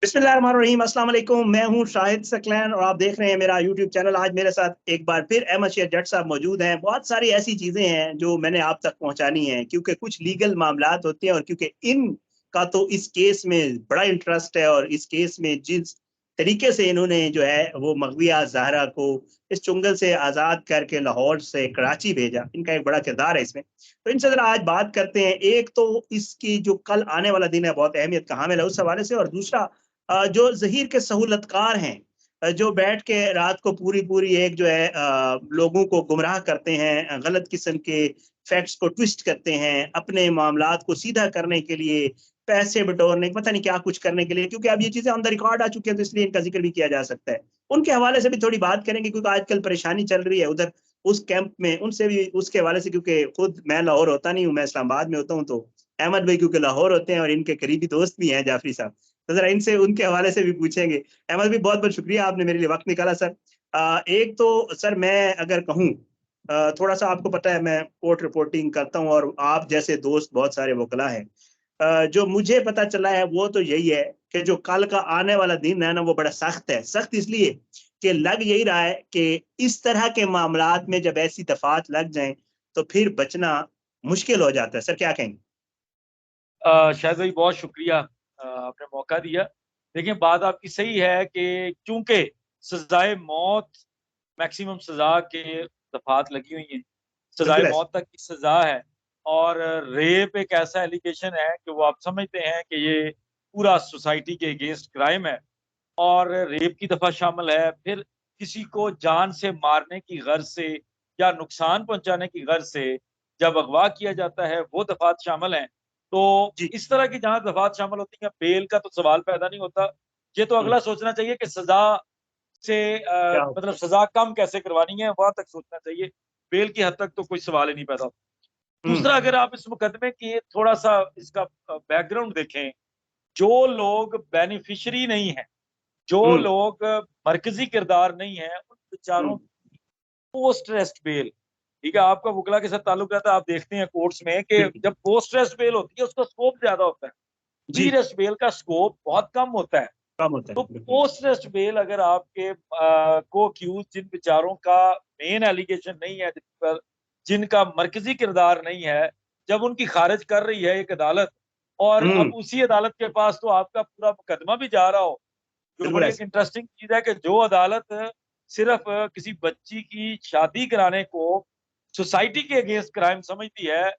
बिस्मिल्लाहिर्रहमानिर्रहीम, अस्सलाम वालेकुम। मैं हूं शाहिद सकलैन और आप देख रहे हैं मेरा यूट्यूब चैनल। आज मेरे साथ एक बार फिर अहमद शेर जट साहब मौजूद हैं। बहुत सारी ऐसी चीज़ें हैं जो मैंने आप तक पहुंचानी है, क्योंकि कुछ लीगल मामलात होते हैं और क्योंकि इन का तो इस केस में बड़ा इंटरेस्ट है और इस केस में जिस तरीके से इन्होंने जो है वो मगविया ज़हरा को इस चुंगल से आज़ाद करके लाहौर से कराची भेजा, इनका एक बड़ा किरदार है इसमें। तो इनसे ज़रा आज बात करते हैं। एक तो इसकी जो कल आने वाला दिन है बहुत अहमियत का हामिल है उस हवाले से, और दूसरा जो ज़हीर के सहूलतकार हैं, जो बैठ के रात को पूरी एक जो है लोगों को गुमराह करते हैं, गलत किस्म के फैक्ट्स को ट्विस्ट करते हैं, अपने मामलात को सीधा करने के लिए, पैसे बटोरने, पता नहीं क्या कुछ करने के लिए, क्योंकि अब ये चीज़ें ऑन द रिकॉर्ड आ चुकी हैं, तो इसलिए इनका ज़िक्र भी किया जा सकता है। उनके हवाले से भी थोड़ी बात करेंगे, क्योंकि आजकल परेशानी चल रही है उधर उस कैंप में, उनसे भी उसके हवाले से, क्योंकि खुद मैं लाहौर होता नहीं हूँ, मैं इस्लामाबाद में होता हूँ, तो अहमद भाई क्योंकि लाहौर होते हैं और इनके करीबी दोस्त भी हैं जाफरी साहब, तो जरा इनसे उनके हवाले से भी पूछेंगे। अहमद भी बहुत बहुत शुक्रिया, आपने मेरे लिए वक्त निकाला सर। एक तो सर मैं अगर कहूँ, थोड़ा सा आपको पता है मैं कोर्ट रिपोर्टिंग करता हूँ और आप जैसे दोस्त बहुत सारे वकला हैं। जो मुझे पता चला है वो तो यही है कि जो कल का आने वाला दिन है ना, वो बड़ा सख्त है। सख्त इसलिए कि लग यही रहा है कि इस तरह के मामलात में जब ऐसी दफात लग जाएं तो फिर बचना मुश्किल हो जाता है। सर क्या कहेंगे? शायद भाई बहुत शुक्रिया, आपने मौका दिया। देखिए, बात आपकी सही है कि चूंकि सजाए मौत, मैक्सिमम सजा के दफात लगी हुई हैं, सजाए बिल्कुल ऐसे। मौत तक की सजा है। और रेप एक ऐसा एलिगेशन है कि वो आप समझते हैं कि ये पूरा सोसाइटी के अगेंस्ट क्राइम है, और रेप की दफा शामिल है, फिर किसी को जान से मारने की गर्ज से या नुकसान पहुंचाने की गर्ज से जब अगवा किया जाता है, वो दफात शामिल हैं। तो जी। इस तरह की जहां दफात शामिल होती हैं, बेल का तो सवाल पैदा नहीं होता। ये तो अगला सोचना चाहिए कि सजा से क्या हो? मतलब सजा कम कैसे करवानी है, वहां तक सोचना चाहिए। बेल की हद तक तो कोई सवाल ही नहीं पैदा होता। हम्म। दूसरा, अगर आप इस मुकदमे की थोड़ा सा इसका बैकग्राउंड देखें, जो लोग बेनिफिशरी नहीं है, जो हम्म। लोग मरकजी किरदार नहीं है, उन बेचारों हम्म। की पोस्ट रेस्ट बेल, ठीक है, आपका वकला के साथ ताल्लुक रहता है, आप देखते हैं कोर्ट्स में कि बिल्कुल। जब पोस्ट रेस्ट बेल होती है उसका स्कोप ज्यादा होता है, जी। प्री रेस्ट बेल का स्कोप बहुत कम होता है। कम होता है तो बिल्कुल। पोस्ट रेस्ट बेल अगर आपके को अक्यूज, जिन बेचारों का मेन एलिगेशन नहीं है, जिन पर जिनका मरकजी किरदार नहीं है, जब उनकी खारिज कर रही है एक अदालत, और अब हम्म। उसी अदालत के पास तो आपका पूरा मुकदमा भी जा रहा हो, जो बिल्कुल बड़ी एक ऐसे। इंटरेस्टिंग चीज है कि जो अदालत सिर्फ किसी बच्ची की शादी कराने को सोसाइटी के अगेंस्ट क्राइम समझती है,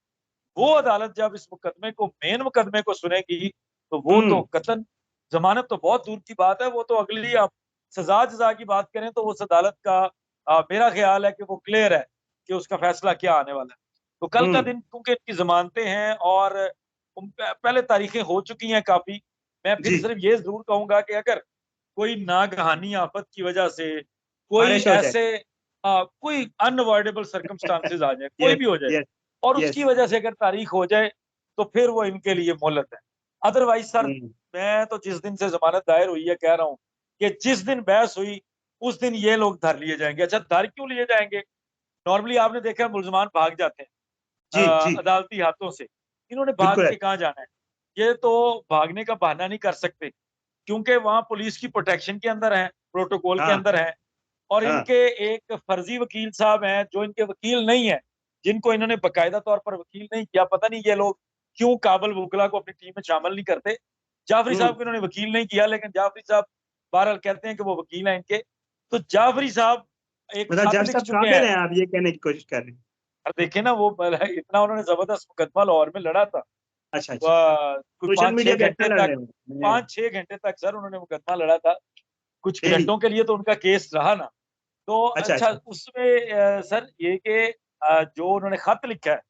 वो अदालत जब इस मुकदमे को, मेन मुकदमे को सुनेगी, तो वो तो हम्म। कतन, जमानत तो बहुत दूर की बात है, वो तो अगली, आप सजा जजा की बात करें तो उस अदालत का मेरा ख्याल है कि वो क्लियर है कि उसका फैसला क्या आने वाला है। तो कल का हम्म। दिन क्योंकि इनकी जमानतें हैं और पहले तारीखें हो चुकी हैं काफी, मैं फिर जी। सिर्फ ये जरूर कहूंगा कि अगर कोई नागहानी आफत की वजह से कोई बारिश हो जाए। ऐसे कोई अनअवॉइडेबल सर्कमस्टांसेस आ जाए, कोई यस। भी हो जाए, यस। और उसकी यस। वजह से अगर तारीख हो जाए, तो फिर वो इनके लिए मोहलत है। अदरवाइज सर, हम्म। मैं तो जिस दिन से जमानत दायर हुई है कह रहा हूँ कि जिस दिन बहस हुई उस दिन ये लोग धर लिए जाएंगे। अच्छा, धर क्यों लिए जाएंगे? नॉर्मली आपने देखा है मुलजमान भाग जाते हैं जी। जी। अदालती हाथों से। इन्होंने भाग बिल्कुल के ऐसे। कहाँ जाना है? ये तो भागने का बहाना नहीं कर सकते, क्योंकि वहां पुलिस की प्रोटेक्शन के अंदर है, प्रोटोकॉल के हाँ। अंदर है। और हाँ। इनके एक फर्जी वकील साहब हैं जो इनके वकील नहीं है, जिनको इन्होंने बाकायदा तौर पर वकील नहीं किया। पता नहीं ये लोग क्यों काबल वकला को अपनी टीम में शामिल नहीं करते। जाफरी साहब हम्म। को इन्होंने वकील नहीं किया, लेकिन जाफरी साहब बहरहाल कहते हैं कि वो वकील हैं इनके। तो जाफरी साहब एक मतलब खत जज लिख साहब चुके काबिल हैं। हैं, आप ये कहने की कोशिश कर रहे हैं? और देखे ना, वो इतना उन्होंने जबरदस्त मुकदमा लाहौर में लड़ा था। अच्छा अच्छा। कुछ सोशल पाँच छह मीडिया पे अच्छा घंटे लड़ तक, रहे हो? 5-6 घंटे तक सर उन्होंने मुकदमा लड़ा था। कुछ डेली। घंटों के लिए तो उनका केस रहा ना। तो अच्छा अच्छा, अच्छा। उसमें सर ये कि जो उन्होंने खत लिखा है,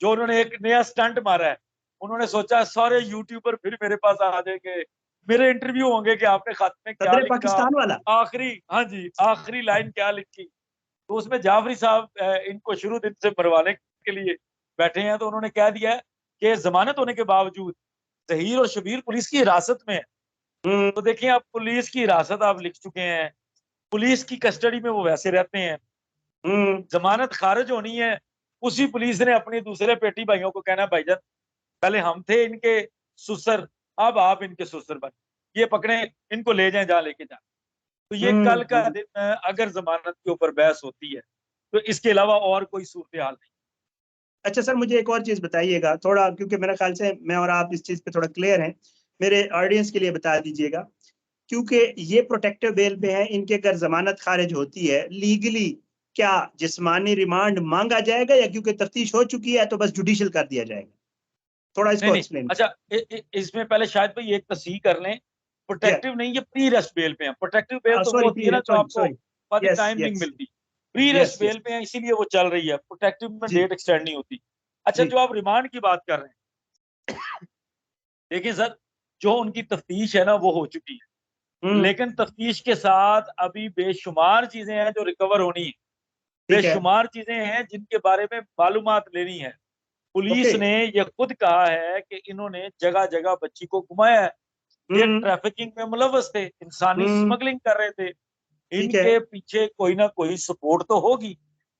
जो उन्होंने एक नया स्टंट मारा है, उन्होंने सोचा सारे यूट्यूबर फिर मेरे पास आ जाएंगे, मेरे इंटरव्यू होंगे कि आपने खत में क्या सदर लिखा, पाकिस्तान वाला। आखिरी, हाँ जी, आखिरी लाइन क्या लिखी। तो उसमें जाफरी साहब इनको शुरू दिन से मरवाने के लिए बैठे हैं। तो उन्होंने कह दिया है कि जमानत होने के बावजूद जहीर और शबीर पुलिस की हिरासत में है। हम्म। तो देखिए, आप पुलिस की हिरासत आप लिख चुके हैं, पुलिस की कस्टडी में वो वैसे रहते हैं, हम्म। जमानत खारिज होनी है, उसी पुलिस ने अपने दूसरे पेटी भाइयों को कहना, भाईजान पहले हम थे इनके सुसर, अब आप इनके सुसर बने। ये पकड़े, इनको ले जाएं जहाँ लेके जाए। तो ये कल का हम्म। दिन अगर जमानत के ऊपर बहस होती है तो इसके अलावा और कोई सूरत हाल नहीं। अच्छा सर, मुझे एक और चीज बताइएगा थोड़ा, क्योंकि मेरा ख्याल से मैं और आप इस चीज पे थोड़ा क्लियर हैं, मेरे ऑडियंस के लिए बता दीजिएगा। क्योंकि ये प्रोटेक्टिव बेल पे हैं, इनके अगर जमानत खारिज होती है लीगली, क्या जिस्मानी रिमांड मांगा जाएगा, या क्योंकि तफ्तीश हो चुकी है तो बस जुडिशियल कर दिया जाएगा? थोड़ा नहीं इसको नहीं, एक्सप्लेन। अच्छा इसमें पहले शायद भाई एक तस्हीह कर लें। या प्रोटेक्टिव नहीं, ये प्री रेस्ट बेल पे है। प्रोटेक्टिव बेल तो वो सॉरी होती है ना जो सॉरी आपको सॉरी। बाद यस टाइम नहीं यस मिलती। प्री यस रेस्ट यस। बेल पे है इसीलिए वो चल रही है, प्रोटेक्टिव में जी डेट एक्सटेंड नहीं होती। अच्छा, जी। जो आप रिमांड की बात कर रहे हैं, देखिए सर, जो उनकी तफ्तीश है ना वो हो चुकी है, हम्म। लेकिन तफ्तीश के साथ अभी बेशुमार चीजें हैं जो रिकवर होनी है। ठीक है। बेशुमार चीजें हैं जिनके बारे में मालूमात लेनी है। ओके। पुलिस ने यह खुद कहा है कि इन्होंने जगह जगह बच्ची को घुमाया है। ये हम्म ट्रैफिकिंग में मुलव्वस थे, इंसानी हम्म। स्मगलिंग कर रहे थे। ठीक है। इनके पीछे कोई ना कोई सपोर्ट तो होगी।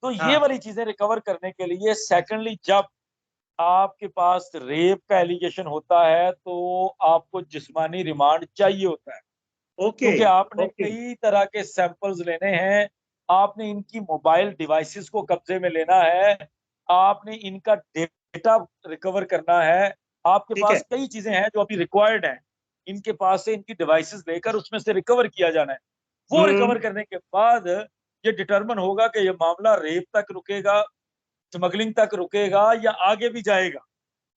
तो ये हाँ। वाली चीजें रिकवर करने के लिए, सेकंडली जब आपके पास रेप का एलिगेशन होता है तो आपको जिस्मानी रिमांड चाहिए होता है, ओके क्योंकि आपने ओके। कई तरह के सैंपल्स लेने हैं। आपने इनकी मोबाइल डिवाइसेस को कब्जे में लेना है, आपने इनका डेटा रिकवर करना है। आपके ठीक है। पास कई चीजें हैं जो अभी रिक्वायर्ड हैं। इनके पास से इनकी डिवाइसेस लेकर उसमें से रिकवर किया जाना है। वो हम्म। रिकवर करने के बाद ये डिटरमिन होगा कि ये मामला रेप तक रुकेगा, स्मगलिंग तक रुकेगा, या आगे भी जाएगा।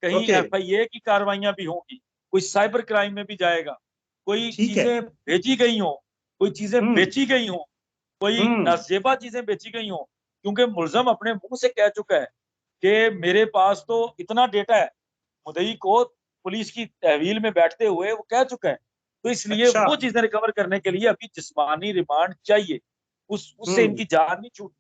कहीं ओके। एफआईए की कार्रवाइयां भी होंगी, कोई साइबर क्राइम में भी जाएगा, कोई ठीक है। चीजें भेजी गई हो, कोई चीजें हम्म बेची गई हो, कोई हम्म। नजेबा चीजें बेची गई हो। क्योंकि मुलजम अपने मुंह से कह चुका है कि मेरे पास तो इतना डेटा है, मुदई को पुलिस की तहवील में बैठते हुए वो कह चुका है। तो इसलिए अच्छा। वो चीजें रिकवर करने के लिए अभी जिस्मानी रिमांड चाहिए। उससे हम्म। इनकी जान नहीं छूटनी।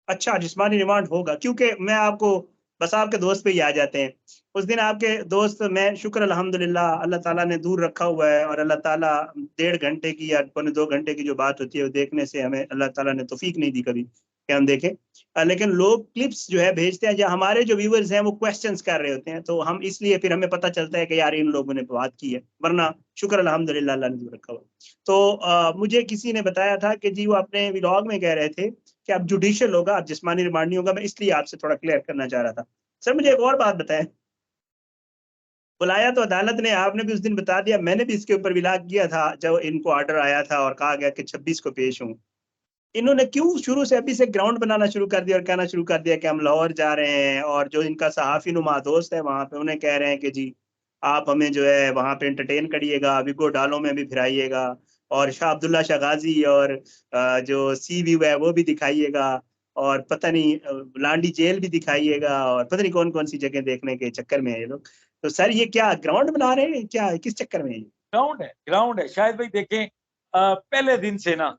अच्छा, जिस्मानी रिमांड होगा, क्योंकि मैं आपको बस आपके दोस्त पे ही आ जाते हैं। उस दिन आपके दोस्त, मैं शुक्र अल्हम्दुलिल्लाह अल्लाह ताला ने दूर रखा हुआ है, और अल्लाह ताला 1.5 घंटे की या 1.25 घंटे की जो बात होती है वो देखने से हमें अल्लाह ताला ने तौफीक नहीं दी कभी कि हम देखें। लेकिन लोग क्लिप्स जो है भेजते हैं, या हमारे जो व्यूवर्स हैं वो क्वेश्चंस कर रहे होते हैं, तो हम इसलिए फिर हमें पता चलता है कि यार इन लोगों ने बात की है, वरना शुक्र अल्हम्दुलिल्लाह अल्लाह ने दूर रखा हुआ है। तो मुझे किसी ने बताया था कि जी वो अपने व्लॉग में कह रहे थे कि अब जुडिशियल होगा, अब जिस्मानी रिमांड नहीं होगा। मैं इसलिए आपसे थोड़ा क्लियर करना चाह रहा था। सर मुझे एक और बात बताएं, बुलाया तो अदालत ने, आपने भी उस दिन बता दिया, मैंने भी इसके ऊपर विलाग किया था जब इनको ऑर्डर आया था और कहा गया कि 26 को पेश हूं। इन्होंने क्यों शुरू से अभी से ग्राउंड बनाना शुरू कर दिया और कहना शुरू कर दिया कि हम लाहौर जा रहे हैं, और जो इनका सहाफी नुमा दोस्त है वहां पे उन्हें कह रहे हैं कि जी आप हमें जो है वहां पे एंटरटेन करिएगा, विगो डालो में भी फिराइएगा, और शाह अब्दुल्ला शाह गाजी और जो सी व्यू है वो भी दिखाइएगा, और पता नहीं लांडी जेल भी दिखाइएगा, और पता नहीं कौन कौन सी जगह देखने के चक्कर में है ये लोग। तो सर ये क्या ग्राउंड बना रहे हैं, क्या किस चक्कर में है ये? ग्राउंड है, ग्राउंड है शायद भाई। देखें पहले दिन से ना,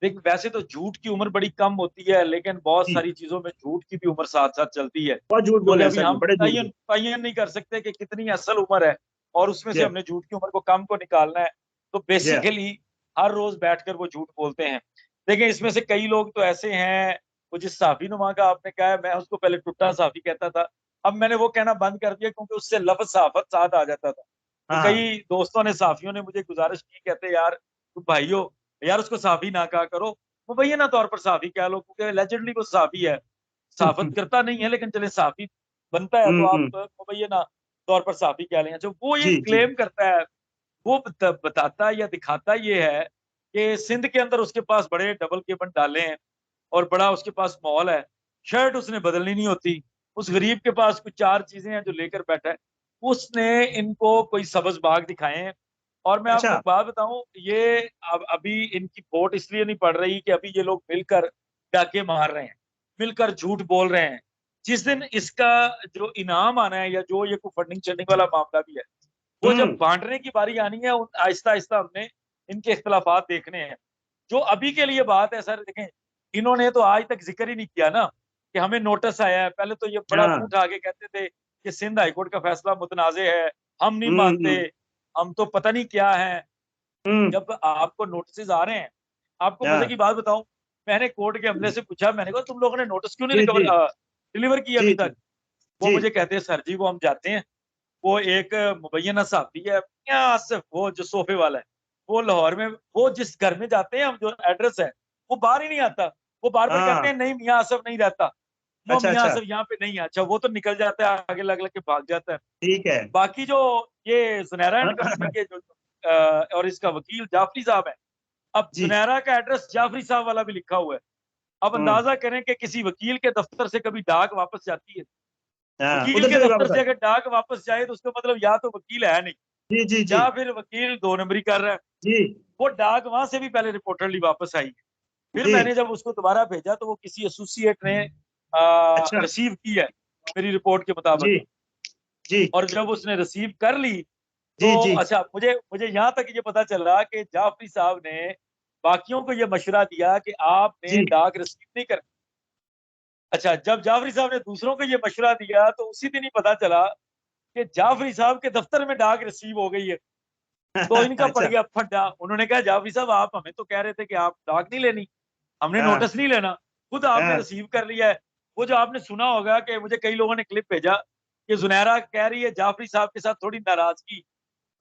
देख वैसे तो झूठ की उम्र बड़ी कम होती है, लेकिन बहुत जी। सारी चीजों में झूठ की भी उम्र साथ साथ चलती है। बहुत झूठ क्योंकि बोले हैं अभी सर, जी हम बड़े झूठ तयन बोले। तयन नहीं कर सकते कि कितनी असल उम्र है, और उसमें से जय हमने झूठ की उम्र को कम को निकालना है। तो जय। बेसिकली हर रोज बैठकर वो झूठ बोलते हैं। देखिए इसमें से कई लोग तो ऐसे हैं, वो जिस साफी नुमा का आपने कहा है, मैं उसको पहले टुट्टा साफी कहता था। अब मैंने वो कहना बंद कर दिया क्योंकि उससे लफ्ज सहाफत साथ आ जाता था। तो हाँ हाँ। कई दोस्तों ने, साफियों ने मुझे गुजारिश की, कहते यार तू भाइयों, यार उसको साफी ना कहा करो, मुबैना तौर पर साफी कह लो, क्योंकि एलिजिडली वो साफी है, साफत करता नहीं है, लेकिन चले साफी बनता है तो आप हम्म। मुबैना तौर पर साफी कह लें। जो वो ये जी जी। क्लेम करता है, वो बताता या दिखाता ये है कि सिंध के अंदर उसके पास बड़े डबल केबन डाले हैं और बड़ा उसके पास मॉल है, शर्ट उसने बदलनी नहीं होती। उस गरीब के पास कुछ चार चीजें हैं जो लेकर बैठा है। उसने इनको कोई सब्ज बाग दिखाए हैं। और मैं आपको अच्छा। एक बात बताऊं, ये अब अभी इनकी वोट इसलिए नहीं पड़ रही कि अभी ये लोग मिलकर डाके मार रहे हैं, मिलकर झूठ बोल रहे हैं। जिस दिन इसका जो इनाम आना है, या जो ये कोई फंडिंग शंडिंग वाला मामला भी है, वो जब हम्म। बांटने की बारी आनी है, आहिस्ता आहिस्ता हमने इनके इख्तलाफात देखने हैं। जो अभी के लिए बात है सर, देखें इन्होंने तो आज तक जिक्र ही नहीं किया ना कि हमें नोटिस आया है। पहले तो ये बड़ा मुंह हाँ। उठा के कहते थे कि सिंध हाईकोर्ट का फैसला मुतनाज़े है, हम नहीं मानते, हम्म। हम तो पता नहीं क्या है। हम्म। जब आपको नोटिस आ रहे हैं, आपको मजे हाँ। की बात बताऊं, मैंने कोर्ट के अमले से पूछा, मैंने कहा तुम लोगों ने नोटिस क्यों नहीं जी रिकवर जी डिलीवर किया जी अभी जी तक? वो जी। मुझे कहते हैं सर जी वो हम जाते हैं, वो एक मुबैना साहबी है, मियां आसिफ, वो जो सोफे वाला है, वो लाहौर में, वो जिस घर में जाते हैं हम, जो एड्रेस है, वो बाहर ही नहीं आता। वो बार बार कहते हाँ, हैं नहीं मियां आसिफ नहीं रहता, वो अच्छा मियां अच्छा, आसिफ यहाँ पे नहीं है। अच्छा, वो तो निकल जाता है, आगे लग लग के भाग जाता है। ठीक है। बाकी जो ये जुनैरा एंड कंपनी के जो और इसका वकील जाफरी साहब है, अब जी। जुनैरा का एड्रेस जाफरी साहब वाला भी लिखा हुआ है। अब हम्म। अंदाजा करें कि किसी वकील के दफ्तर से कभी डाक वापस जाती है। हाँ, वकील उधर के से भी दफ्तर वापस से आए। अगर डाक वापस जाए तो उसका मतलब या तो वकील है नहीं, जी जी जी या फिर वकील दो नंबरी कर रहा है। जी वो डाक वहां से भी पहले रिपोर्टरली वापस आई। फिर जी। मैंने जब उसको दोबारा भेजा तो वो किसी एसोसिएट ने अच्छा। रिसीव की है मेरी रिपोर्ट के मुताबिक। जी जी और जब उसने रिसीव कर ली जी तो जी अच्छा, मुझे मुझे यहाँ तक ये पता चला कि जाफरी साहब ने बाकियों को ये मशवरा दिया कि आपने जी। डाक रिसीव नहीं करनी। अच्छा, जब जाफरी साहब ने दूसरों को ये मशवरा दिया तो उसी दिन ही पता चला कि जाफरी साहब के दफ्तर में डाक रिसीव हो गई है। तो इनका पड़ अच्छा। गया फड्डा। उन्होंने कहा जाफरी साहब, आप हमें तो कह रहे थे कि आप डाक नहीं लेनी, हमने हाँ नोटिस नहीं लेना, खुद आपने हाँ रिसीव कर लिया है। वो जो आपने सुना होगा कि मुझे कई लोगों ने क्लिप भेजा कि जुनैरा कह रही है जाफरी साहब के साथ थोड़ी नाराजगी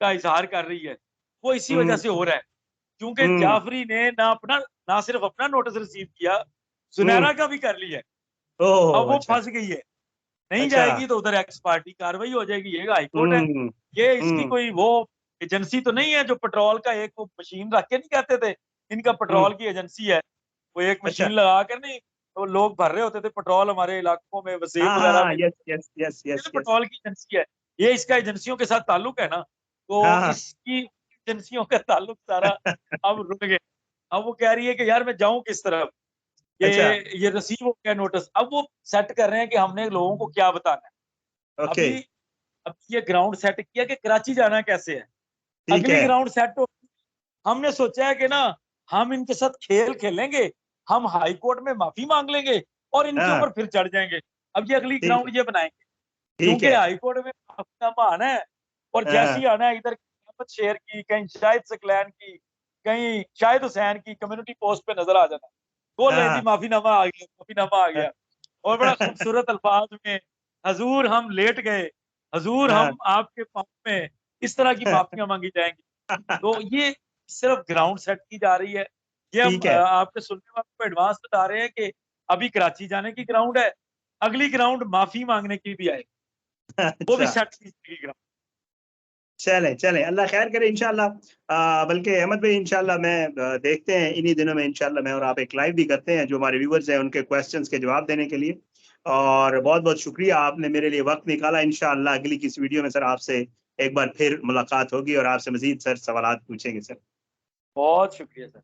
का इजहार कर रही है, वो इसी वजह से हो रहा है। क्योंकि हम्म जाफरी ने ना सिर्फ अपना नोटिस रिसीव किया, हम्म। जुनैरा का भी कर लिया है। अब ओह वो अच्छा फंस गई है, नहीं अच्छा। जाएगी तो उधर एक्स पार्टी कार्रवाई हो जाएगी। ये हाई कोर्ट है, हम्म ये इसकी हम्म कोई वो एजेंसी तो नहीं है जो पेट्रोल का एक वो मशीन रख के नहीं कहते थे इनका हम्म। पेट्रोल की एजेंसी है। वो एक अच्छा। मशीन लगा कर नहीं, तो लोग भर रहे होते थे पेट्रोल हमारे इलाकों में, वसेब हाँ हाँ वगैरह हाँ, में। यस यस यस ये यस तो यस। पेट्रोल की एजेंसी है, ये इसका एजेंसियों के साथ ताल्लुक है ना, हाँ तो हाँ। इसकी एजेंसियों का ताल्लुक सारा अब रुक गया। अब वो कह रही है कि यार मैं जाऊं किस तरफ, अच्छा। ये रिसीव हो गया नोटिस। अब वो सेट कर रहे हैं कि हमने लोगों को क्या बताना है। ओके। अभी अब ये ग्राउंड सेट किया कि कराची जाना कैसे है। ठीक अगली है। ग्राउंड सेट हो, हमने सोचा है कि ना हम इनके साथ खेल खेलेंगे, हम हाई कोर्ट में माफी मांग लेंगे और इनके हाँ, ऊपर फिर चढ़ जाएंगे। अब ये अगली ठीक है ग्राउंड ये बनाएंगे, ठीक क्योंकि है। हाई कोर्ट में माफीनामा आना है। और जैसे हाँ ही आना है, इधर अहमद शेर की, कहीं शाहिद सकलैन की, कहीं शाहिद हुसैन की कम्युनिटी पोस्ट पे नजर आ जाना, बोल रहे जी हाँ माफीनामा आ गया, माफीनामा आ हाँ गया। और बड़ा खूबसूरत अल्फाज में, हजूर हम लेट गए, हजूर हाँ। हम आपके पाँव में, इस तरह की माफियां मांगी जाएंगी। तो ये सिर्फ ग्राउंड सेट की जा रही है। ये हम ठीक है। आपके सुनने वालों को एडवांस बता रहे हैं कि अभी कराची जाने की ग्राउंड है, अगली ग्राउंड माफी मांगने की भी आएगी, वो भी अच्छा। सेट की ग्राउंड। चले चले, अल्लाह खैर करे इंशाल्लाह। बल्कि अहमद भाई इंशाल्लाह मैं देखते हैं इन्हीं दिनों में इंशाल्लाह मैं और आप एक लाइव भी करते हैं जो हमारे व्यूवर्स हैं उनके क्वेश्चंस के जवाब देने के लिए। और बहुत बहुत शुक्रिया, आपने मेरे लिए वक्त निकाला। इंशाल्लाह अगली किसी वीडियो में सर आपसे एक बार फिर मुलाकात होगी और आपसे मजीद सर सवालात पूछेंगे सर। बहुत शुक्रिया सर।